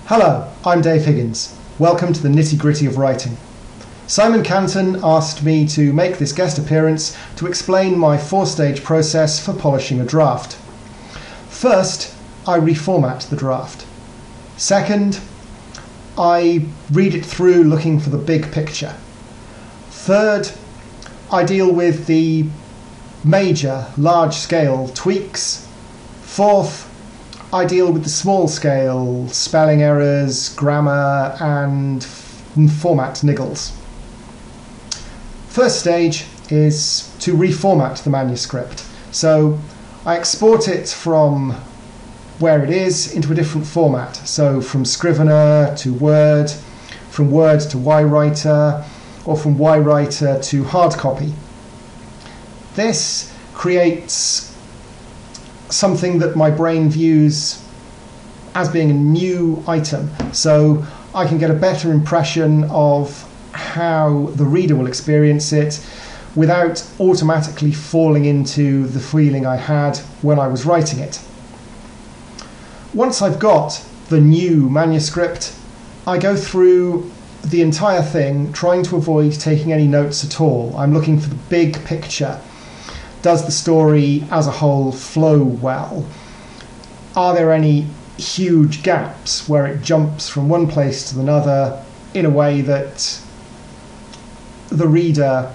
Hello, I'm Dave Higgins. Welcome to the nitty-gritty of writing. Simon Canton asked me to make this guest appearance to explain my four-stage process for polishing a draft. First, I reformat the draft. Second, I read it through looking for the big picture. Third, I deal with the major, large-scale tweaks. Fourth, I deal with the small-scale spelling errors, grammar, and format niggles. First stage is to reformat the manuscript. So I export it from where it is into a different format. So from Scrivener to Word, from Word to YWriter, or from YWriter to hard copy. This creates something that my brain views as being a new item, so I can get a better impression of how the reader will experience it without automatically falling into the feeling I had when I was writing it. Once I've got the new manuscript, I go through the entire thing trying to avoid taking any notes at all. I'm looking for the big picture. Does the story as a whole flow well? Are there any huge gaps where it jumps from one place to another in a way that the reader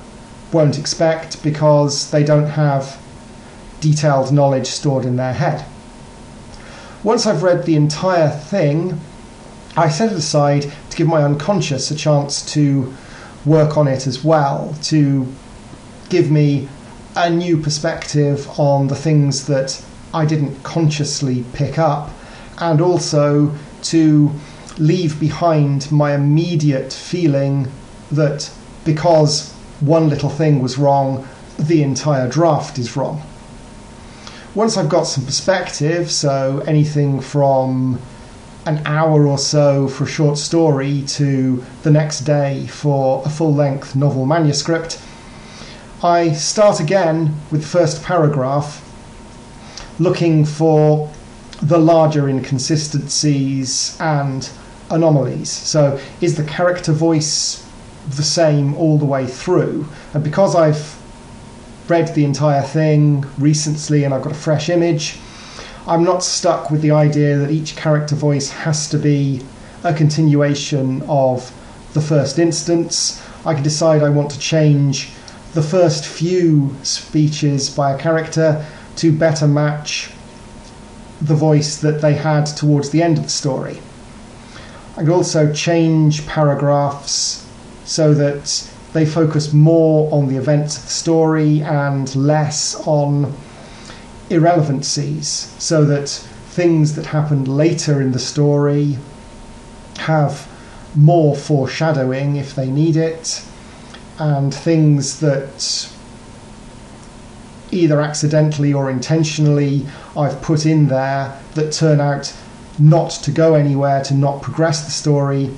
won't expect because they don't have detailed knowledge stored in their head? Once I've read the entire thing, I set it aside to give my unconscious a chance to work on it as well, to give me a new perspective on the things that I didn't consciously pick up, and also to leave behind my immediate feeling that because one little thing was wrong, the entire draft is wrong. Once I've got some perspective, so anything from an hour or so for a short story to the next day for a full-length novel manuscript, I start again with the first paragraph, looking for the larger inconsistencies and anomalies. So is the character voice the same all the way through? And because I've read the entire thing recently and I've got a fresh image, I'm not stuck with the idea that each character voice has to be a continuation of the first instance. I can decide I want to change the first few speeches by a character to better match the voice that they had towards the end of the story. I can also change paragraphs so that they focus more on the events of the story and less on irrelevancies, so that things that happened later in the story have more foreshadowing if they need it, and things that either accidentally or intentionally I've put in there that turn out not to go anywhere, to not progress the story,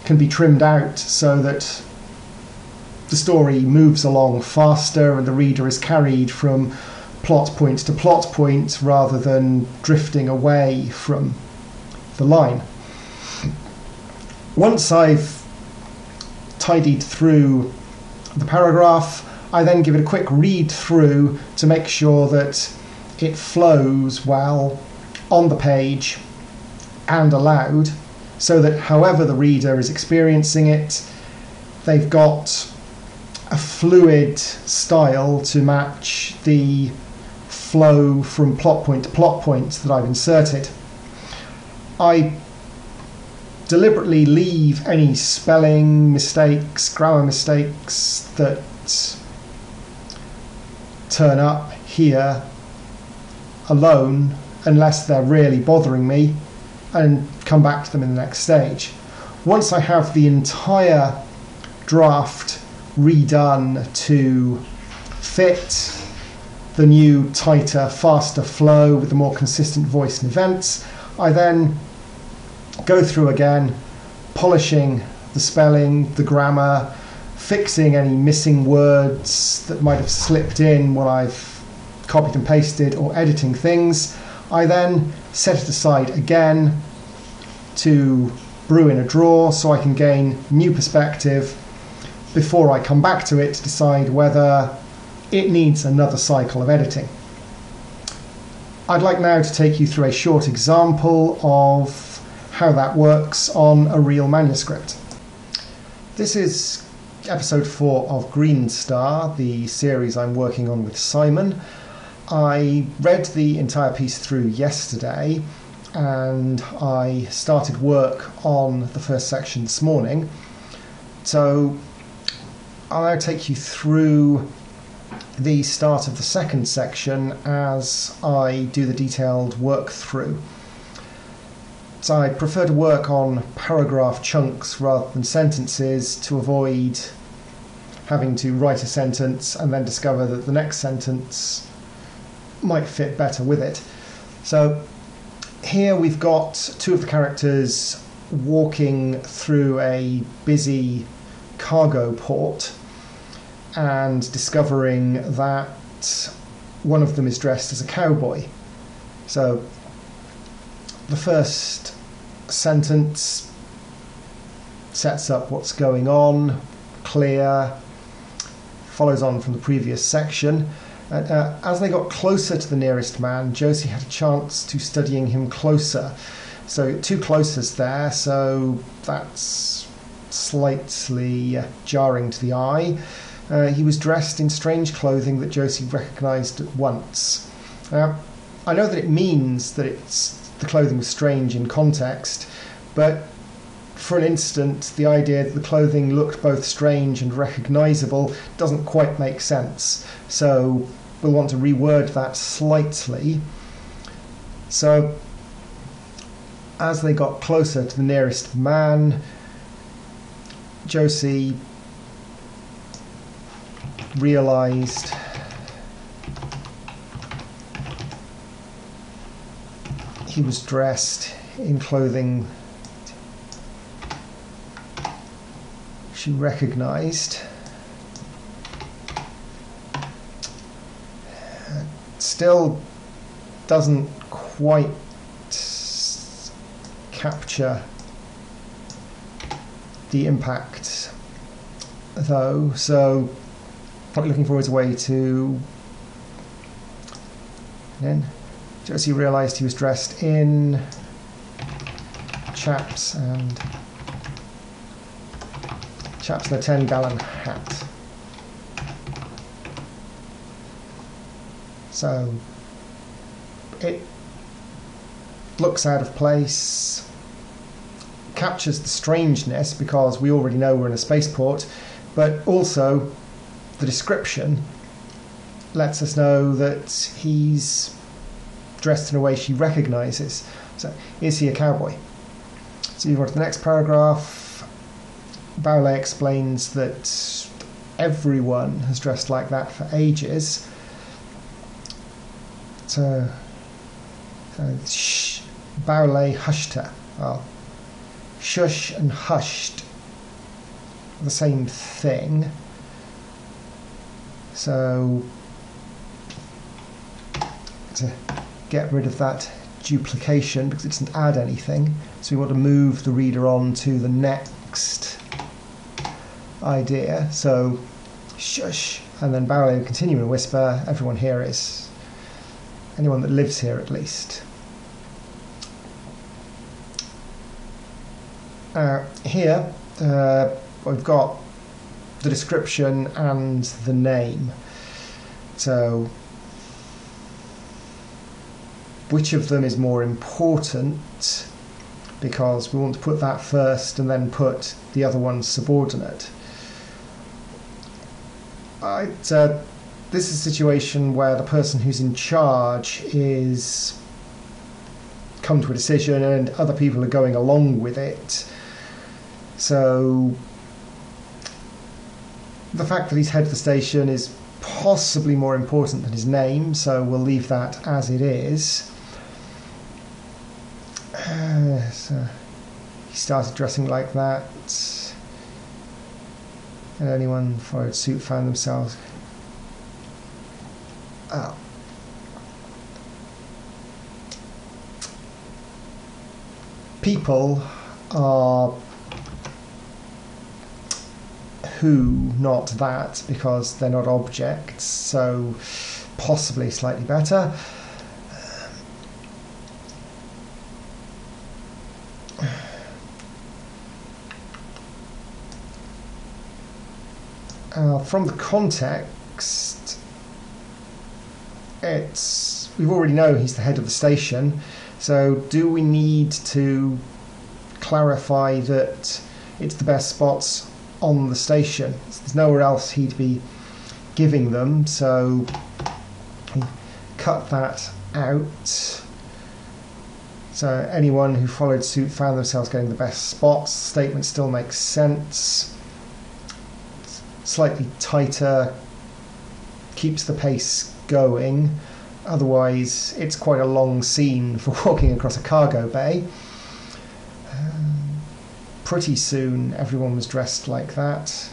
can be trimmed out so that the story moves along faster and the reader is carried from plot point to plot point rather than drifting away from the line. Once I've tidied through the paragraph, I then give it a quick read through to make sure that it flows well on the page and aloud, so that however the reader is experiencing it, they've got a fluid style to match the flow from plot point to plot point that I've inserted. I deliberately leave any spelling mistakes, grammar mistakes that turn up here alone unless they're really bothering me, and come back to them in the next stage. Once I have the entire draft redone to fit the new, tighter, faster flow with the more consistent voice and events, I then go through again, polishing the spelling, the grammar, fixing any missing words that might have slipped in when I've copied and pasted or editing things. I then set it aside again, to brew in a drawer so I can gain new perspective before I come back to it to decide whether it needs another cycle of editing. I'd like now to take you through a short example of how that works on a real manuscript. This is episode 4 of Green Star, the series I'm working on with Simon. I read the entire piece through yesterday and I started work on the first section this morning. So I'll now take you through the start of the second section as I do the detailed work through. So I prefer to work on paragraph chunks rather than sentences to avoid having to write a sentence and then discover that the next sentence might fit better with it. So here we've got two of the characters walking through a busy cargo port and discovering that one of them is dressed as a cowboy. So the first sentence sets up what's going on, clear, follows on from the previous section. As they got closer to the nearest man, Josie had a chance to studying him closer. So two closest there, so that's slightly jarring to the eye. He was dressed in strange clothing that Josie recognised at once. Now, I know that it means that the clothing was strange in context, but for an instant, the idea that the clothing looked both strange and recognisable doesn't quite make sense. So we'll want to reword that slightly. So as they got closer to the nearest man, Josie realised he was dressed in clothing she recognised. Still doesn't quite capture the impact though, so what we're looking for is a way to... Then Josie realised he was dressed in chaps and a 10-gallon hat. So it looks out of place, captures the strangeness because we already know we're in a spaceport, but also the description lets us know that he's dressed in a way she recognises. So, is he a cowboy? So you go to the next paragraph. Bowley explains that everyone has dressed like that for ages. So Bowley hushed her. Well, shush and hushed are the same thing. So to get rid of that duplication, because it doesn't add anything, so we want to move the reader on to the next idea. So shush, and then Bowley will continue in a whisper. Everyone here is anyone that lives here, at least. Here we've got the description and the name. So which of them is more important? Because we want to put that first and then put the other one subordinate. This is a situation where the person who's in charge is come to a decision and other people are going along with it. So the fact that he's head of the station is possibly more important than his name, so we'll leave that as it is. So he started dressing like that, and anyone followed suit found themselves... Oh. people are who, not that, because they're not objects, so possibly slightly better. From the context, we already know he's the head of the station, so do we need to clarify that it's the best spots on the station? There's nowhere else he'd be giving them, so cut that out. So anyone who followed suit found themselves getting the best spots. Statement still makes sense. Slightly tighter, keeps the pace going. Otherwise, it's quite a long scene for walking across a cargo bay. Pretty soon, everyone was dressed like that.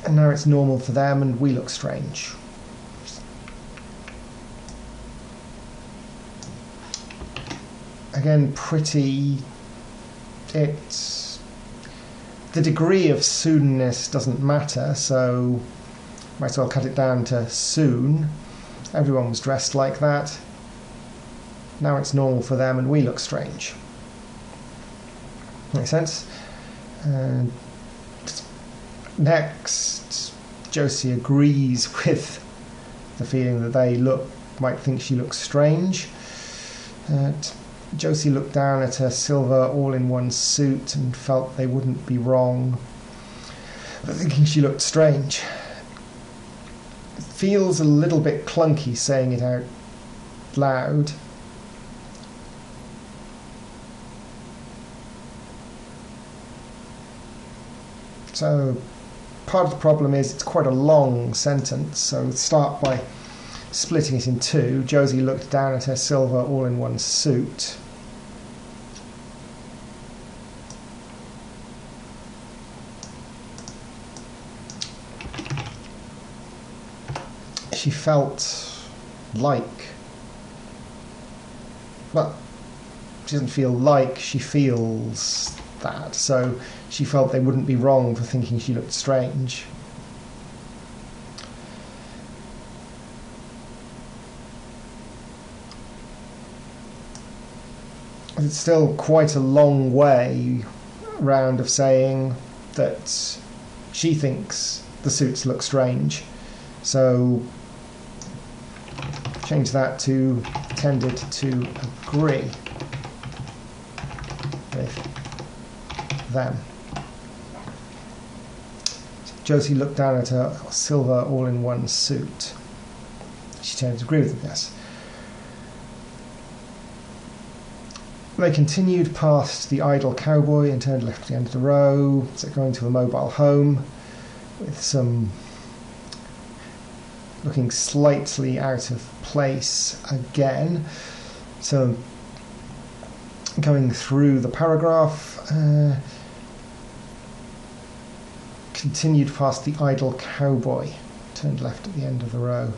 And now it's normal for them, and we look strange. Again, pretty. The degree of soonness doesn't matter, so might as well cut it down to soon. Everyone was dressed like that. Now it's normal for them, and we look strange. Makes sense? Next, Josie agrees with the feeling that they might think she looks strange. Josie looked down at her silver all-in-one suit and felt they wouldn't be wrong, but thinking she looked strange. It feels a little bit clunky saying it out loud. So part of the problem is it's quite a long sentence, so start by splitting it in two. Josie looked down at her silver all-in-one suit. She felt like, well, she doesn't feel like, she feels that. So she felt they wouldn't be wrong for thinking she looked strange. It's still quite a long way round of saying that she thinks the suits look strange. So change that to tended to agree with them. Josie looked down at her silver all-in-one suit. She tended to agree with them, yes. They continued past the idle cowboy and turned left at the end of the row, so going to a mobile home with some looking slightly out of place again. So going through the paragraph, continued past the idle cowboy, turned left at the end of the row.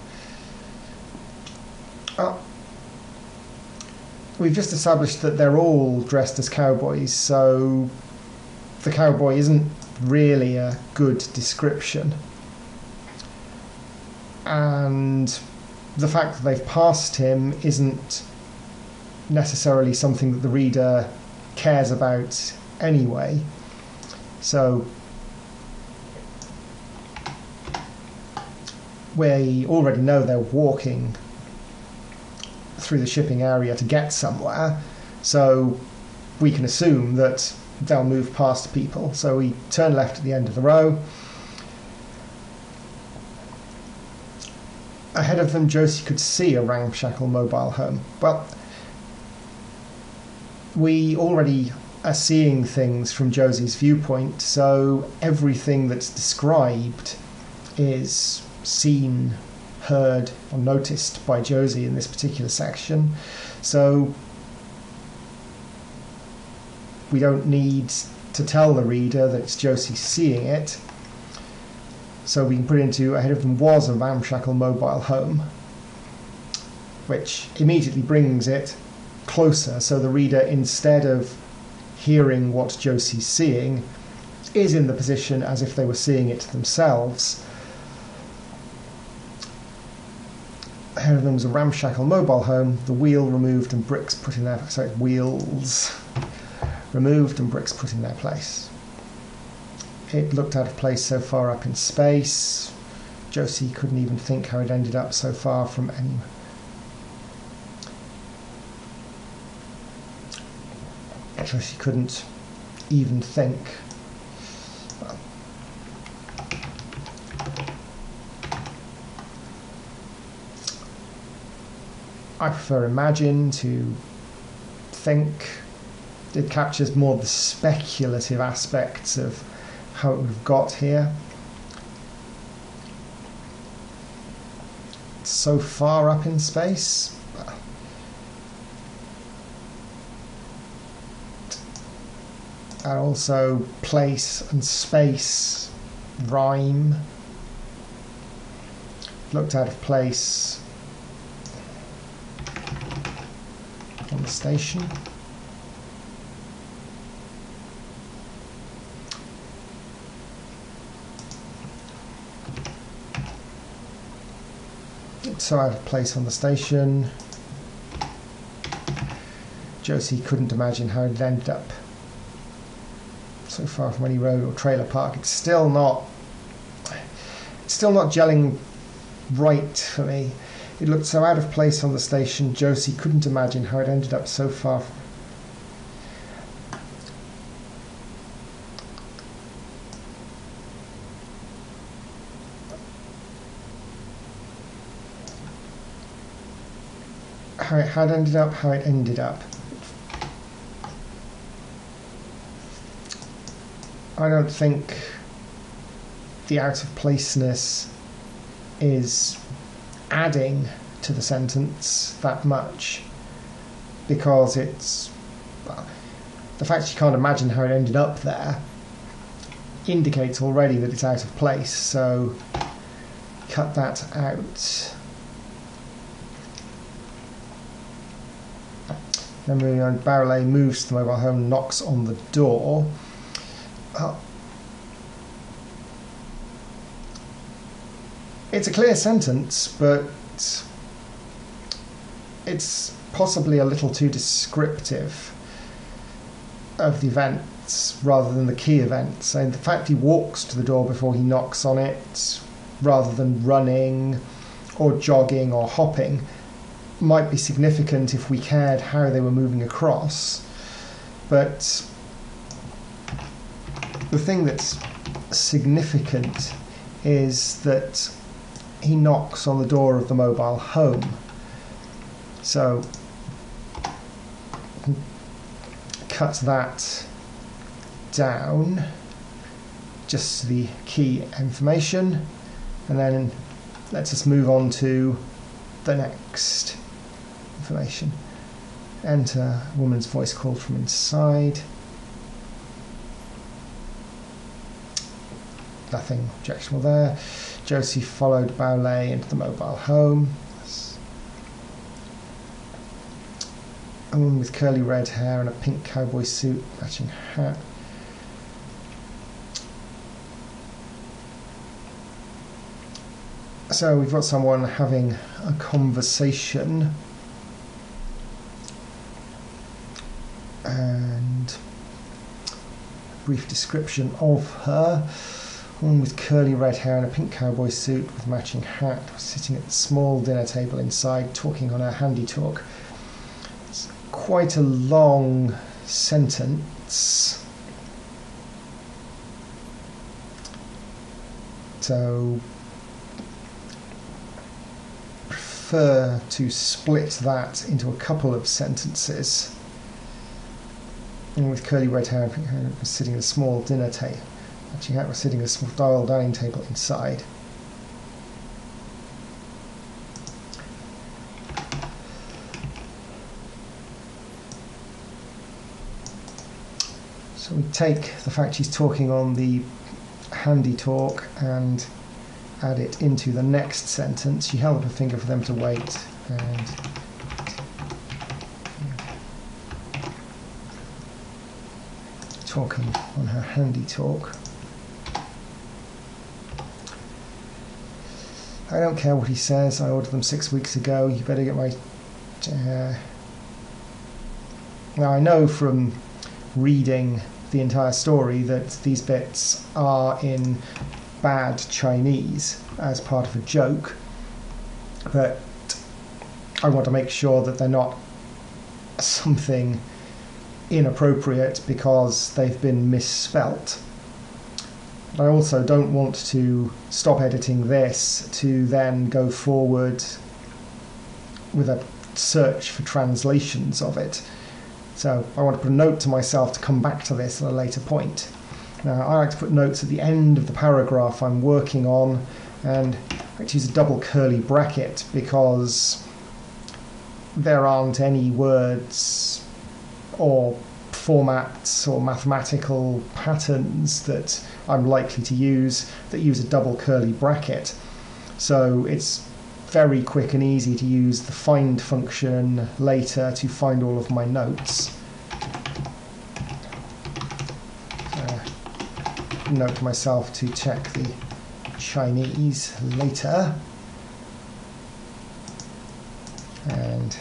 We've just established that they're all dressed as cowboys, so the cowboy isn't really a good description. And the fact that they've passed him isn't necessarily something that the reader cares about anyway. So we already know they're walking through the shipping area to get somewhere, so we can assume that they'll move past people. So we turn left at the end of the row. Ahead of them, Josie could see a ramshackle mobile home. Well, we already are seeing things from Josie's viewpoint, so everything that's described is seen, heard, or noticed by Josie in this particular section. So we don't need to tell the reader that it's Josie seeing it. So we can put it into ahead of them was a ramshackle mobile home, which immediately brings it closer, so the reader, instead of hearing what Josie's seeing, is in the position as if they were seeing it themselves. Ahead of them was a ramshackle mobile home, the wheel removed and bricks put in their... sorry, wheels removed and bricks put in their place. It looked out of place so far up in space. Josie couldn't even think how it ended up so far from any... Josie couldn't even think. Well, I prefer imagine to think. It captures more the speculative aspects of how it would have got here. It's so far up in space. And also place and space rhyme. Looked out of place on the station. So out of place on the station. Josie couldn't imagine how it ended up so far from any road or trailer park. It's still not gelling right for me. It looked so out of place on the station. Josie couldn't imagine how it ended up so far from... how it had ended up, how it ended up. I don't think the out of placeness is adding to the sentence that much, because it's, well, the fact she can't imagine how it ended up there indicates already that it's out of place, so cut that out. Then moving on, Barrelet moves to the mobile home, knocks on the door. It's a clear sentence, but it's possibly a little too descriptive of the events rather than the key events. And the fact he walks to the door before he knocks on it, rather than running or jogging or hopping, might be significant if we cared how they were moving across. But the thing that's significant is that he knocks on the door of the mobile home. So cut that down just to the key information, and then let's just move on to the next information. Enter woman's voice called from inside. Nothing objectionable there. Josie followed Bowley into the mobile home. A woman with curly red hair and a pink cowboy suit, matching hat. So we've got someone having a conversation, and a brief description of her. One with curly red hair and a pink cowboy suit with matching hat, sitting at the small dinner table inside, talking on her handy talk. It's quite a long sentence. So prefer to split that into a couple of sentences. And with curly red hair and pink hair, sitting at a small dinner table. Matching hat, was sitting at a small dining table inside. So we take the fact she's talking on the handy talk and add it into the next sentence. She held up a finger for them to wait, and talking on her handy talk. I don't care what he says. I ordered them 6 weeks ago. You better get my... Now, I know from reading the entire story that these bits are in bad Chinese as part of a joke, but I want to make sure that they're not something inappropriate because they've been misspelt. I also don't want to stop editing this to then go forward with a search for translations of it. So I want to put a note to myself to come back to this at a later point. Now, I like to put notes at the end of the paragraph I'm working on, and I like to use a double curly bracket because there aren't any words or formats or mathematical patterns that I'm likely to use that use a double curly bracket. So it's very quick and easy to use the find function later to find all of my notes. Note to myself to check the Chinese later. And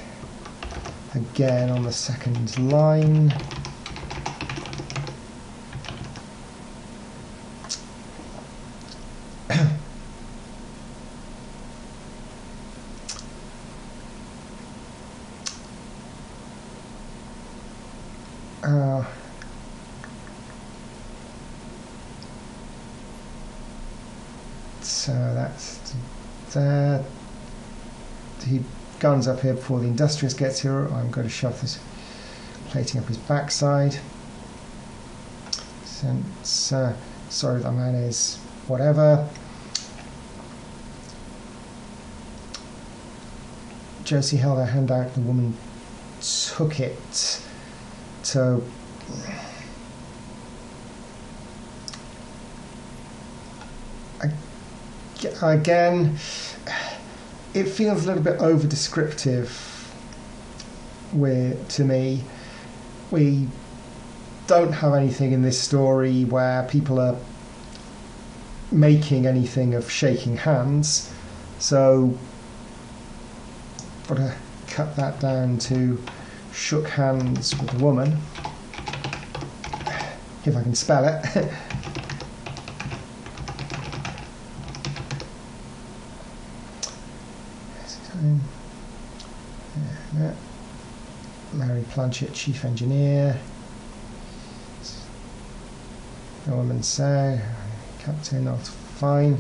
again on the second line. So that's there. He guns up here before the industrious gets here. I'm going to shove this plating up his backside. Since sorry, the man is whatever. Josie held her hand out. The woman took it. So again, it feels a little bit over descriptive to me. We don't have anything in this story where people are making anything of shaking hands, so I've got to cut that down to shook hands with the woman, if I can spell it. Mary Planchet, chief engineer. The woman say, captain, not fine.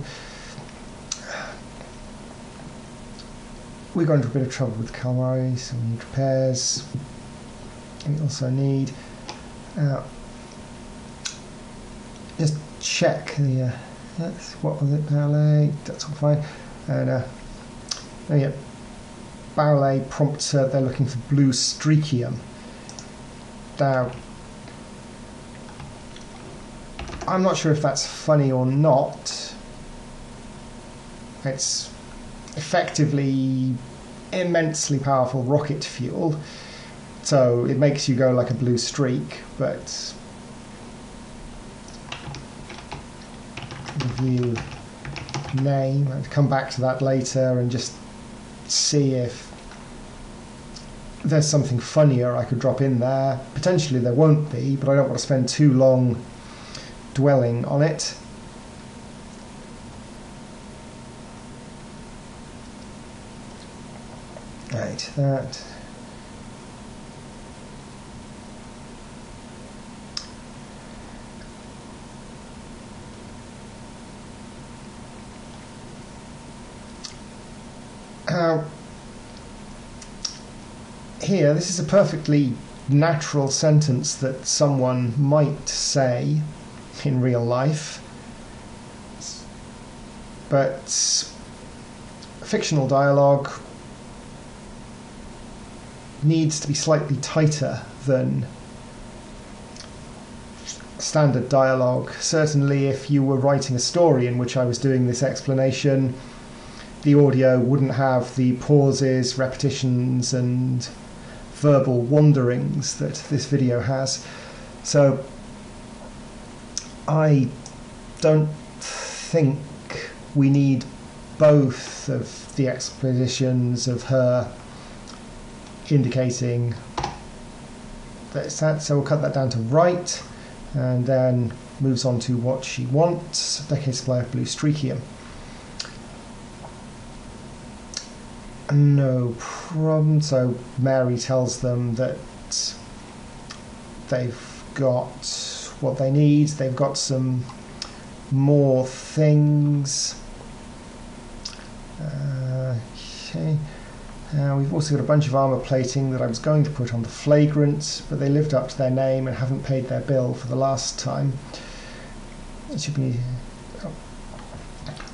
We got into a bit of trouble with calamari, so we need repairs. We also need just check the what was it, ballet, that's all fine. And yeah, ballet prompts they're looking for blue streakium. Now, I'm not sure if that's funny or not. It's effectively immensely powerful rocket fuel, so it makes you go like a blue streak, but review name, I'll come back to that later and just see if there's something funnier I could drop in there. Potentially there won't be, but I don't want to spend too long dwelling on it. Right, that. Here, this is a perfectly natural sentence that someone might say in real life, but fictional dialogue needs to be slightly tighter than standard dialogue. Certainly if you were writing a story in which I was doing this explanation, the audio wouldn't have the pauses, repetitions and verbal wanderings that this video has. So I don't think we need both of the expositions of her indicating that it's that, so we'll cut that down to right, and then moves on to what she wants, decade supply of blue streakium. No problem. So Mary tells them that they've got what they need. They've got some more things. Okay. We've also got a bunch of armour plating that I was going to put on the flagrant, but they lived up to their name and haven't paid their bill for the last time. It should be... Oh.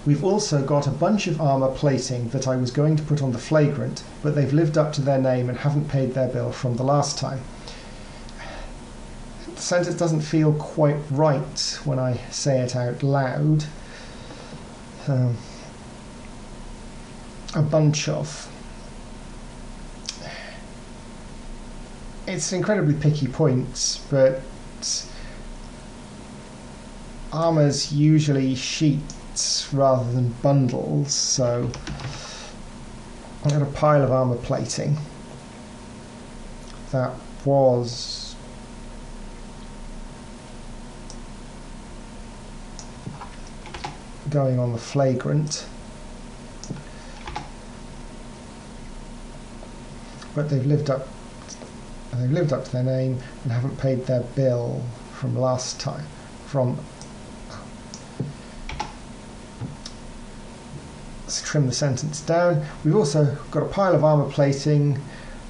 We've also got a bunch of armour plating that I was going to put on the flagrant, but they've lived up to their name and haven't paid their bill from the last time. The sentence doesn't feel quite right when I say it out loud. A bunch of... It's incredibly picky points, but armour's usually sheets rather than bundles, so I've got a pile of armour plating that was going on the flagrant, but they've lived up to their name and haven't paid their bill from last time. Let's trim the sentence down. We've also got a pile of armour plating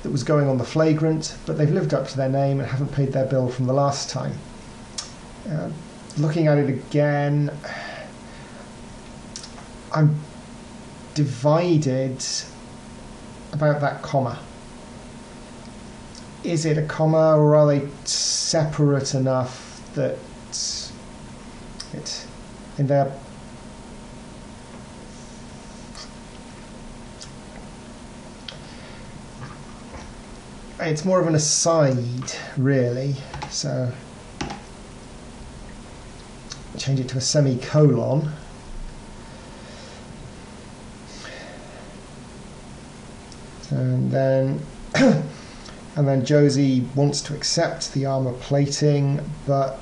that was going on the flagrant, but they've lived up to their name and haven't paid their bill from the last time. Looking at it again, I'm divided about that comma. Is it a comma, or are they separate enough that it in their it's more of an aside, really, so change it to a semicolon. And then Josie wants to accept the armour plating, but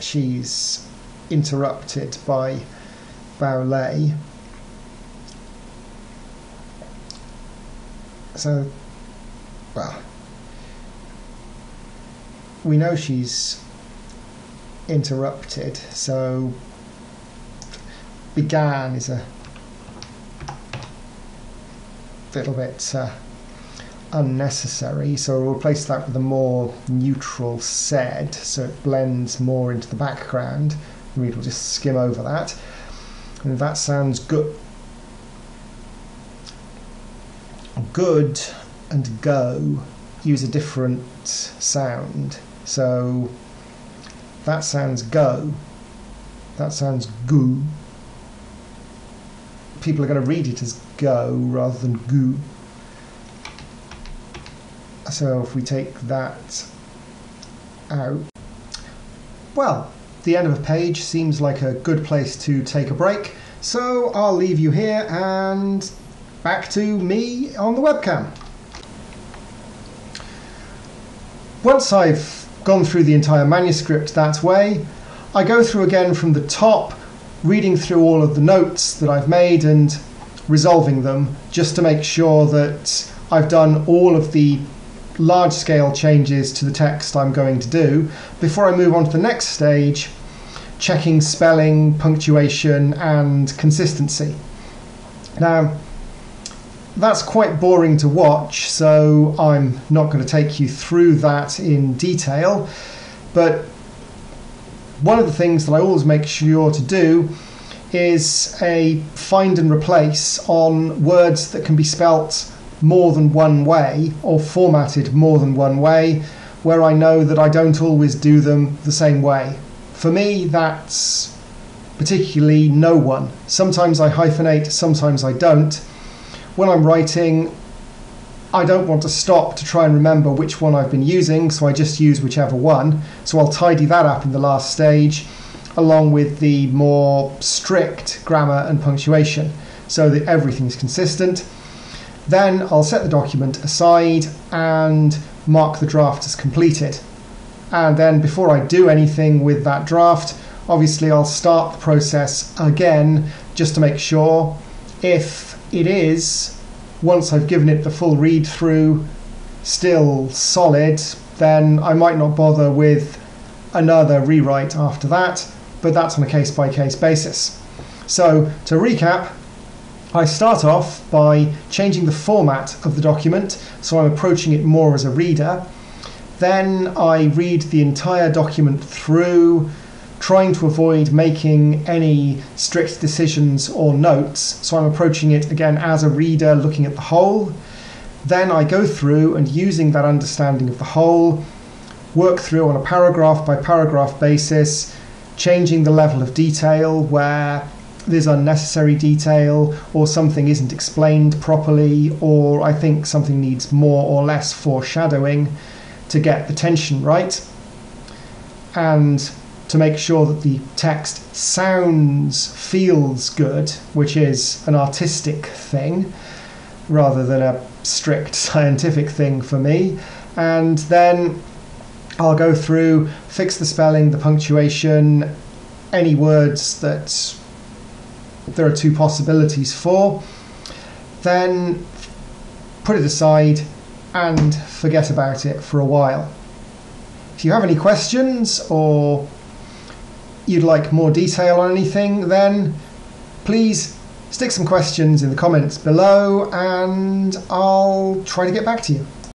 she's interrupted by Bowley. So, well, we know she's interrupted, so began is a little bit unnecessary, so we'll replace that with a more neutral said, so it blends more into the background. The reader will just skim over that, and that sounds good. Good and go use a different sound, so that sounds go, that sounds goo. People are going to read it as go rather than goo. So if we take that out, well, the end of a page seems like a good place to take a break, so I'll leave you here and back to me on the webcam. Once I've gone through the entire manuscript that way, I go through again from the top, reading through all of the notes that I've made and resolving them, just to make sure that I've done all of the large-scale changes to the text I'm going to do before I move on to the next stage, checking spelling, punctuation and consistency. Now, that's quite boring to watch, so I'm not going to take you through that in detail, but one of the things that I always make sure to do is a find and replace on words that can be spelt more than one way or formatted more than one way, where I know that I don't always do them the same way. For me, that's particularly no one. Sometimes I hyphenate, sometimes I don't. When I'm writing, I don't want to stop to try and remember which one I've been using, so I just use whichever one. So I'll tidy that up in the last stage, along with the more strict grammar and punctuation, so that everything's consistent. Then I'll set the document aside and mark the draft as completed. And then before I do anything with that draft, obviously I'll start the process again just to make sure. If it is, once I've given it the full read through, still solid, then I might not bother with another rewrite after that, but that's on a case-by-case basis. So to recap, I start off by changing the format of the document, so I'm approaching it more as a reader. Then I read the entire document through, trying to avoid making any strict decisions or notes, so I'm approaching it again as a reader, looking at the whole. Then I go through and, using that understanding of the whole, work through on a paragraph by paragraph basis, changing the level of detail where there's unnecessary detail, or something isn't explained properly, or I think something needs more or less foreshadowing to get the tension right, and to make sure that the text feels good, which is an artistic thing rather than a strict scientific thing for me. And then I'll go through, fix the spelling, the punctuation, any words that there are two possibilities for, then put it aside and forget about it for a while. If you have any questions or you'd like more detail on anything, then please stick some questions in the comments below and I'll try to get back to you.